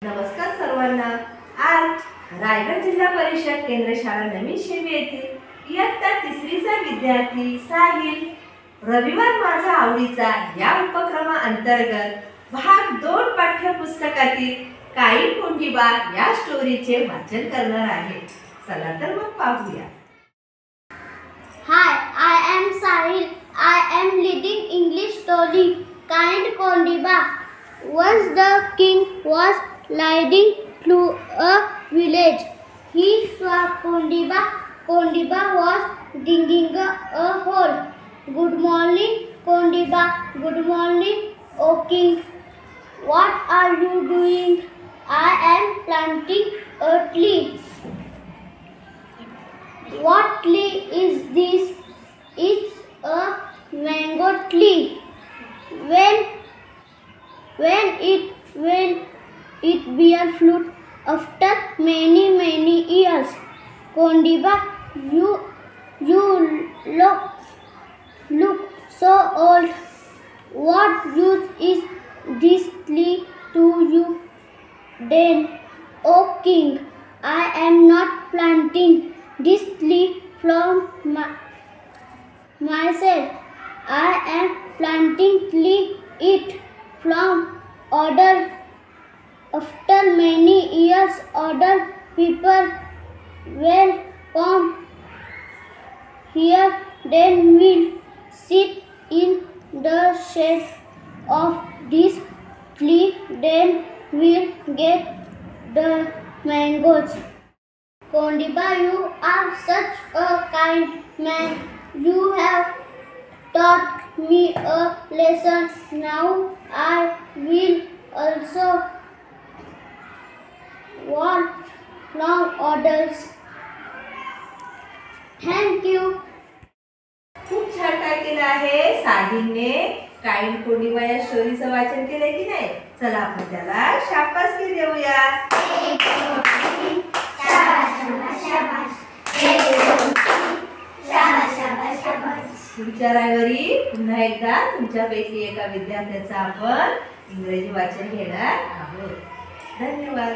नमस्कार सर्वांना। आज रायगड जिल्हा परिषद केंद्र शाळा नवीन शेवी येथे इयत्ता तिसरीचा विद्यार्थी साहिल रविवार माझा आवडीचा या उपक्रमाअंतर्गत भाग 2 पाठ्यपुस्तकातील काई कोंडीबा या स्टोरीचे वाचन करणार आहे। चला तर मग पाहूया। Hi, I am Sahil. I am reading English story Kind Kondiba. Once the king was riding through a village. He saw Kondiba. Kondiba was digging a hole. Good morning, Kondiba. Good morning, O king. What are you doing? I am planting a tree. What tree is this? It's a mango tree. When it bear fruit after many years. Kondiba, you look so old. What use is this tree to you? Then, O king, I am not planting this tree from myself. I am planting it from order. After many years, other people will come here. Then we'll sit in the shade of this tree. Then we'll get the mangoes. Kondiba, you are such a kind man. You have taught me a lesson. Now I will also want long orders. Thank you. खूप छान काय केलं आहे साहिलने। Kind Kondiba या स्टोरीचं वाचन केलंय की नाही? चला आपण त्याला शाबासकी देऊया। पुढच्या रविवारी पुन्हा एकदा तुमच्यापैकी एका विद्यार्थ्याचं आपण इंग्रजी वाचन घेणार आहोत। धन्यवाद।